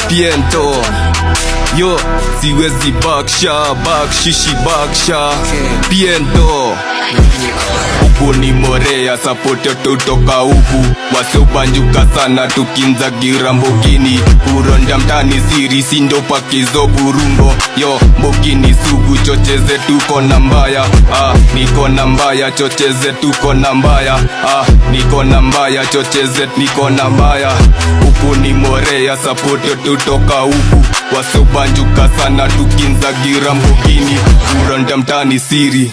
Piento yo siwezi bakshishi baksha Piento huku ni Morea support tutoka huku wasiobanjuka sana tukinza girambogini uronda mtani siri sindo pakizo burungo yo mbogini sugu chocheze tuko na mbaya niko na mbaya chocheze tuko na mbaya niko na mbaya chocheze niko na mbaya huku ni Morea support tutoka huku wasiobanjuka sana tukinza girambogini uronda mtani siri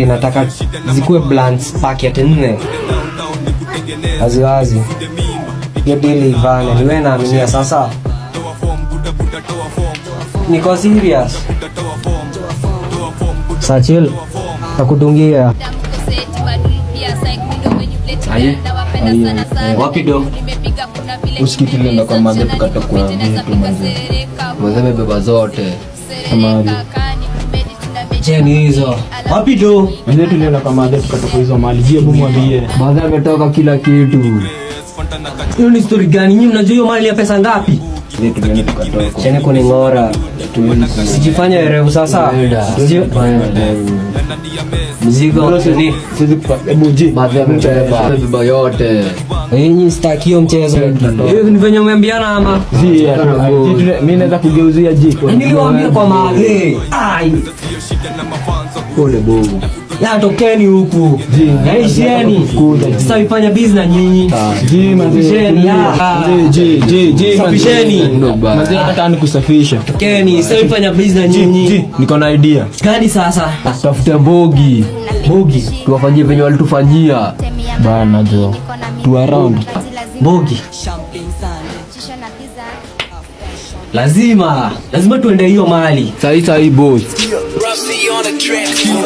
nataka zikuwe blunts packet 4 wazi hiyo deal ivane niwe naaminia sasa niko serious Sachil nakudungia wapi do usikitile na kwa madhe tukatakuwa vitu madhe beba zote kama cheni hizo wapi do madhe tulienda kwa madhe tukatakuwa hizo mali jebu mwambie madhe ametoka kila kitu. Hiyo ni story gani? Nyinyi mnajua hiyo mali ya pesa ngapi? Cheni kuningora sijifanya erevu sasa mzigo ni hebu ji madhe amebeba yote. Nyinyi stakio mchezo hiyo ni venye umeambiana ama mimi naweza kugeuzia jiko niliwaambia kwa madhe pole bovu ya tokeni huku yaisheni sasa ifanya business nyinyi mapisheni mapisheni mazee hata ni kusafisha tokeni sasa ifanya business nyinyi niko na idea gani sasa tafute bogi tuwafanyie venye walitufanyia bana jo tu around bogi lazima tuende hiyo mali sahi boss.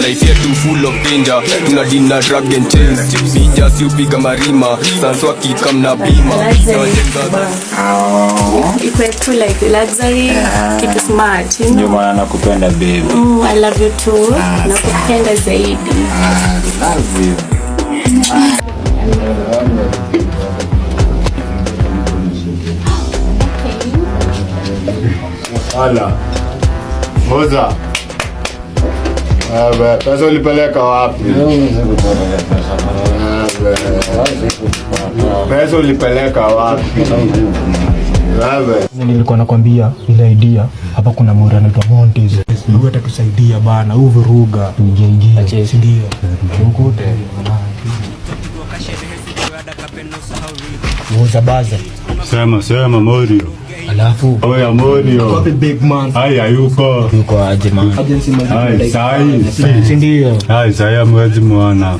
Life yetu full of danger, tunadina drug and chase Bija si upiga marima, sanswa kikam na bima Iko tu like luxury, kitu smart, you know. Ndio maana nakupenda baby. I love you too. Nakupenda zaidi. Love you. Hala. Moza. Pesa ulipeleka wapi? Pesa ulipeleka wapi? Nilikuwa nakwambia ile idea hapa kuna mura anaitwa Montes. Huyu atatusaidia bana, uvuruga. Ingia. Ndio. Ukute. Moza baza. Sema Morio. Alafu oya Morio. Copy big man. Haya yuko aje man. Hai sai. Ndio. Hai sai mwezi mwana.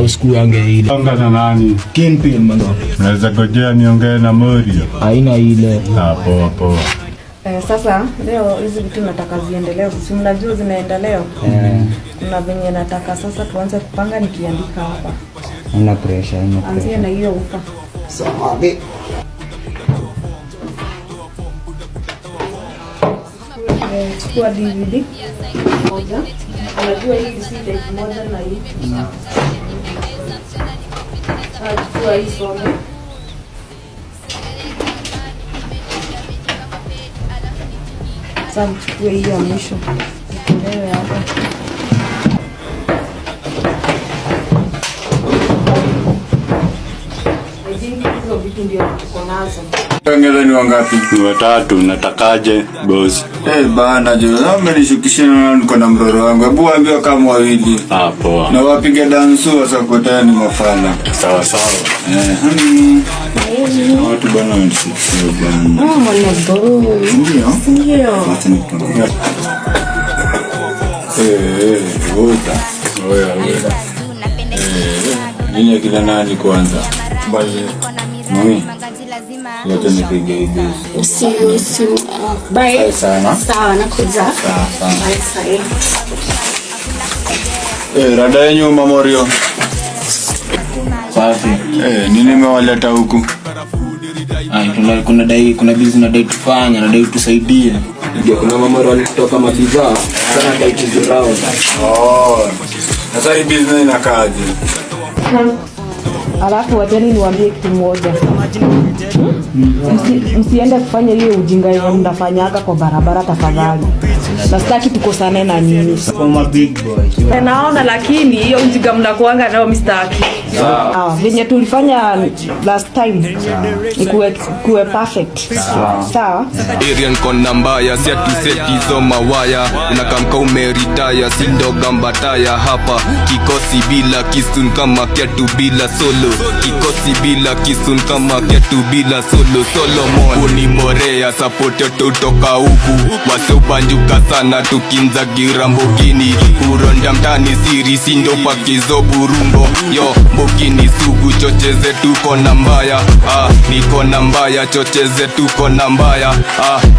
Usiku yange ile. Ongea na nani? Kingpin man. Naweza gojea niongee na Morio. Haina ile. Poa. Sasa leo hizi vitu nataka ziendelee. Si mnajua zinaenda leo. Kuna venye nataka sasa tuanze kupanga nikiandika hapa. Una pressure. Anzia na hiyo ufa. Sawa. Chukua DVD moja. Unajua hii si type moja na hii. Chukua hii some. Sasa chukua hii ya mwisho. Ndio hapa. Hizo vitu ndio tuko nazo. Ongeza ni wangapi? 3. Natakaje boss? Bana jo, amenishukisha na niko na mroro wangu. Hebu ambia kama wawili. Poa. Na wapige dansu wasakotana ni mafana. Sawa. Watu bana wanisikia bana. Mwana bro. Ndio. Oya. Nini kila nani kwanza? Mami. Yote nipige hivi. Si. Bye. Sawa nakuja. Bye. Rada yenyu Morio. Safi. Nini mmewaleta huku? Kuna business nadai tufanya, nadai tusaidie. Ndio kuna mamoro kutoka mabidhaa sana kaitizi round. Sasa hii business inakaje? Alafu wajani niwaambie kitu moja. Msiende kufanya hiyo ujinga yenye mnafanyaga kwa barabara tafadhali. Na sitaki tukosane na nyinyi. Kama big boy. Naona lakini hiyo ujinga mnakuanga nayo mistaki. Venye tulifanya last time kuwe perfect. Sawa. Arian kona mbaya, siatu seti mawaya. Unakamka umeritaya, sindoga mbataya hapa. Kikosi bila kisun kama kiatu bila solo. Kikosi bila kisun kama kiatu bila solo. Solomon unimorea, support yote utoka huku. Wasobanjuka sana tukinza girambogini. Uronda mtani siri sindo pakizo burungo. Yo mbogini sugu chocheze tuko na mbaya. Niko na mbaya chocheze tuko na mbaya.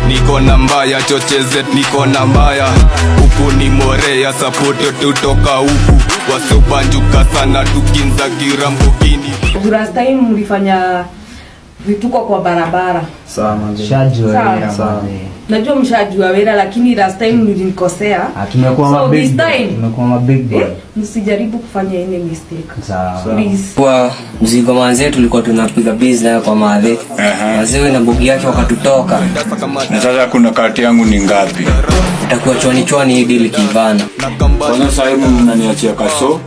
Niko na mbaya chocheze niko na mbaya. Huku ni morea support yote utoka huku. Wasobanjuka sana tukinza girambogini. Last time mlifanya vituko kwa barabara. Sawa mshajua. Sawa. Najua mshajua wera lakini last time mlinikosea. Tumekuwa mabig boy. Msijaribu kufanya any mistake. Sawa. Please. Kwa mzigo manze tulikuwa tunapiga business kwa madhe. Wazee na bogi yake wakatutoka. Na sasa kuna kati yangu ni ngapi? Itakuwa chwani hii deal kivana. Kwanza sasa hivi mnaniachia kaso.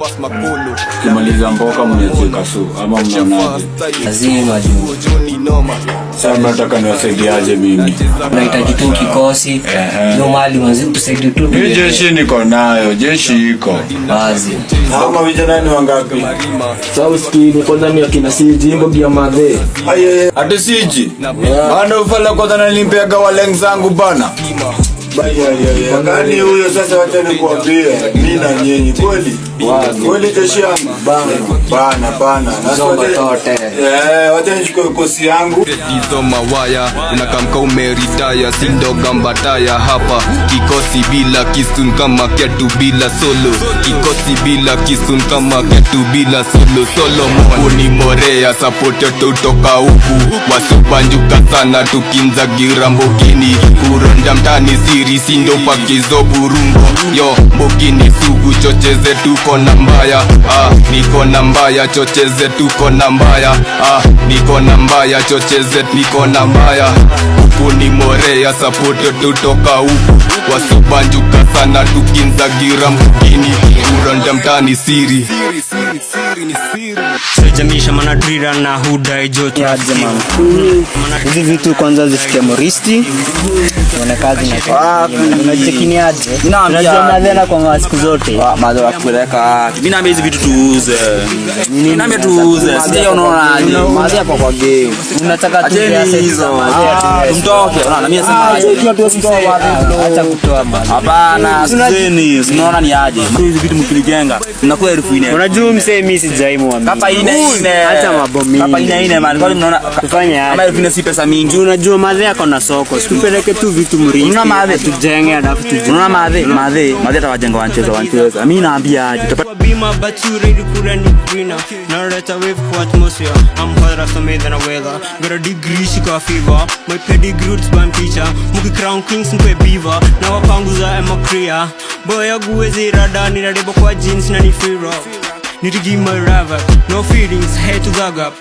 Kimaliza mboka mniachie kaso ama mnaonaje? Lazima juu. Sasa nataka niwasaidiaje mimi? Unahitaji tu kikosi. Ndio mali manze tusaidie tu. Jeshi niko nayo, jeshi iko. Bazi. Kama vijana ni wangapi? Sawa skini kwanza ni akina siji imbo bia madhe. Ati siji. Bana ufala kwanza nalimpeaga waleng zangu bana. Gani huyo sasa wacha nikuambie mimi na nyinyi kweli? Kweli jeshi yangu bana. Wacha nichukue kosi yangu. Hizo mawaya unakamka umeritaya sindoga mbataya hapa. Kikosi bila kisun kama kiatu bila solo. Kikosi bila kisun kama kiatu bila solo. Solomon unimorea support yote utoka huku. Wasobanjuka sana tukinza girambogini. Uronda mtani siri sindo pakizo burungo. Yo mbogini sugu chocheze tuko na mbaya. Niko na mbaya chocheze tuko na mbaya. Niko na mbaya chocheze niko na mbaya. Huku ni morea support yote utoka huku. Wasobanjuka sana tukinza girambogini. Uronda mtani siri. Sejamisha manadrira na hudai joto ya jamani. Hizi vitu kwanza zifikia moristi. Wana kazi na unachekini aje? Unajua madhena kwa siku zote. Madhara kupeleka. Mimi naambia hizi vitu tuuze. Mimi naambia tuuze. Sije unaona aje? Madhara hapo kwa game. Unataka tu hizo. Tumtoke. Unaona mimi nasema hiyo tu sio wapi. Acha kutoa bana. Hapana, sizeni. Unaona ni aje? Hizi vitu mkilijenga mnakuwa elfu ine. Unajua msee mimi sijaimu wa mimi. Kapa ine. Acha mabomi. Kapa ine man. Kwa mnaona tufanye aje? Kama elfu ine si pesa mingi. Unajua madhe yako na soko. Tupeleke tu vitu mriki. Unaona madhe tujenge alafu tujenge. Unaona madhe atawajenga wancheza. Mimi naambia aje. Bima but you ready kura ni greener. Now that I wave for atmosphere. I'm harder for me than a weather. Got a degree shika fever. My pedigree roots by teacher. Muki crown kings mpe beaver. Now wapanguza I'm a clear. Boy aguwezi rada ni radebo kwa jeans na ni free rock. Need to give my rival. No feelings, head to the gap.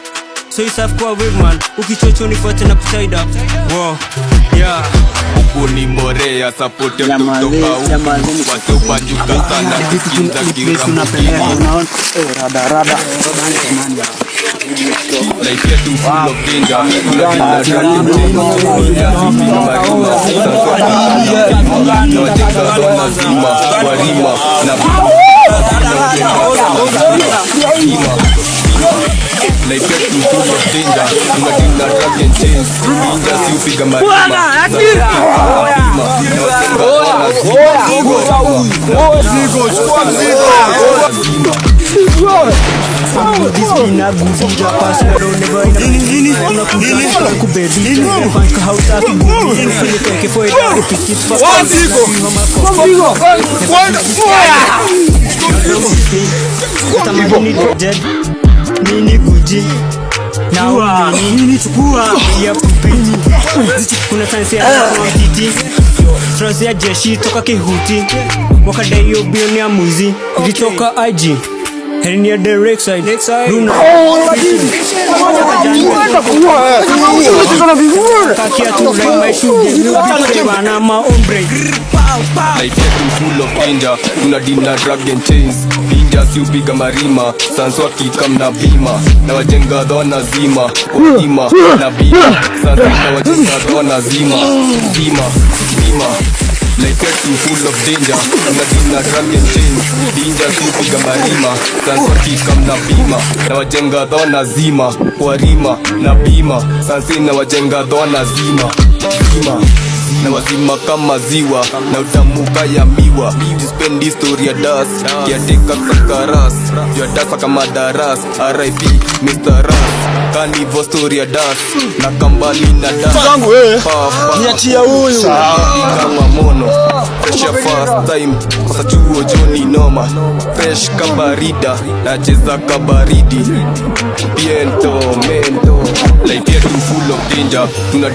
So it's half kwa wave man. Ukichocho ni fote na tied up. Wow, yeah. Huku ni morea support yote utoka huku. Wasobanjuka sana tukinza girambogini. Rada. Life yetu full of danger. Life yetu full of danger. Tunadinda drug and chains. Inja si upiga marima. Nini guji na nini chukua ya pupini kuna chance ya kwa titi Trazia jeshi toka Kihuti wakadai hiyo bill ya mwizi. Nikitoka IG heading near the Lakeside Luna kakia tu like my shoe na maombre. Life yetu full of danger, tuna dina drug and chains. Ninja si upiga marima, sanso akikam na bima. Na wajenga dhona zima, otima na bima. Sanso na wajenga dhona zima, zima, zima. Life yetu full of danger, tuna dina drug and chains. Ninja si upiga marima, sanso akikam na bima. Na wajenga dhona zima, warima na bima. Sanso na wajenga dhona zima, zima. Na wazima kama ziwa na utamuka ya miwa. Dispendi story ya das kiateka sakaras ya dasa kama daras. R.I.P. Mr. Ras Kanivo story ya das na kambali na das niachia huyu kama mono. Fresh first time kosa chuo Johnny noma. Fresh kabarida na cheza kabaridi. Piento mento. Life yetu full of danger. Tuna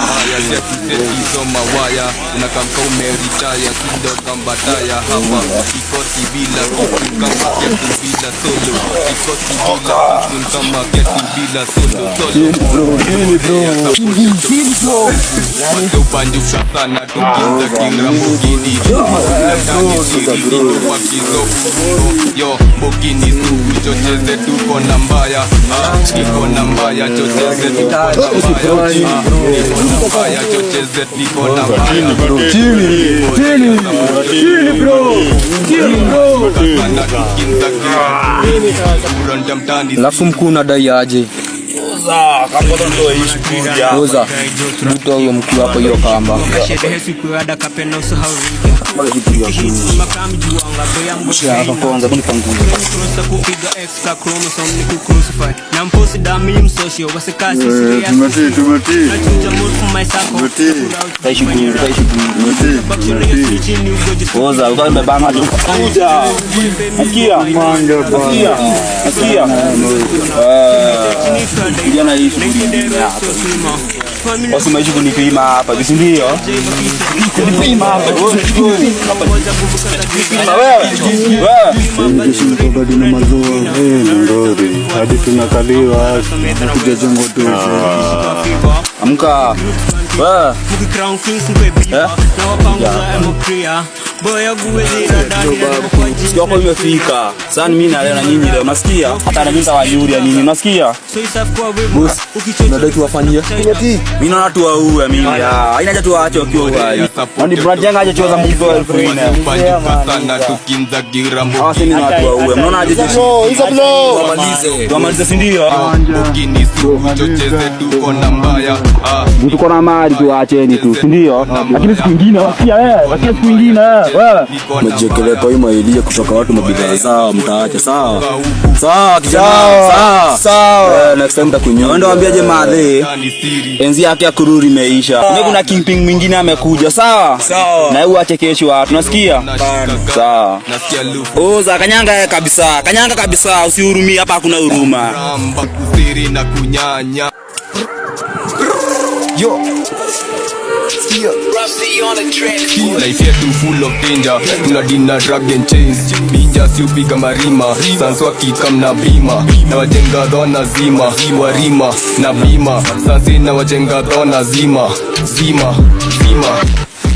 hizo mawaya unakamka umeritaya kindo kambataya hapa ikosi bila kitu kama ketu bila solo ikosi bila kitu kama ketu bila solo Tupandusha sana tukiza kirambugini Natani siri wakizo yo mbugini suku chocheze tuko na mbaya Niko na mbaya chocheze tuko na mbaya chocheze tuko na mbaya Chini bro Alafu mkuu unadai aje? Oza mtu huyo mkuu hapo hiyo kamba. Hapa kwanza ni pangu. Oza umebana tu. Akia manja bana. Akia. Kijana hii wasi maishi kunipima hapa, si ndio? Kunipima hapa. Wewe. Bado na mazoa ndori. Hadi tunakaliwa kuja jengo tu. Amka. Wewe. Sio kwa imefika. Sasa mimi na leo na nyinyi leo nasikia. Hata na mimi nitawajulia nyinyi nasikia. Boss, unadai tuwafanyie? Mimi naona tu waue mimi. Haina haja tuwaache wakiwa hai. Ndio brand yangu haja choza mkizo elfu nne. Sana tukinza girambo. Hawa sema watu waue. Mnaona aje hizo blow. Wamalize si ndio? Mbugini suku chocheze tuko na mbaya. Tuko na mali tuacheni tu, si ndio? Lakini siku nyingine wasikia wewe, wasikia siku nyingine wewe. Mjekelea kwa hiyo maidia kutoka watu mabidhaa zao mtaacha sawa. Sawa kijana. Sawa. Next time takunyoa. Ndio waambiaje madhe. Enzi yake ya kururi imeisha. Mimi kuna kingping mwingine amekuja, sawa? Sawa. Na wewe ache kesho watu, unasikia? Sawa. Oza kanyanga kabisa. Kanyanga kabisa, usihurumie hapa hakuna huruma. Ramba kusiri na kunyanya. Yo. Life yetu full of danger, tuna dina drug and chains. Ninja si upiga marima, sanso akikam na bima. Na wajenga dhona zima, warima na bima. Sansi na wajenga dhona zima, zima, zima.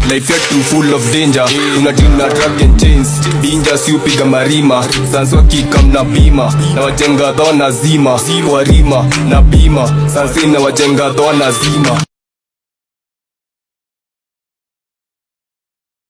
Life yetu full of danger, tuna dina drug and chains. Ninja si upiga marima, sanso akikam na bima. Na wajenga dhona zima, warima na bima. Sansi na wajenga dhona zima.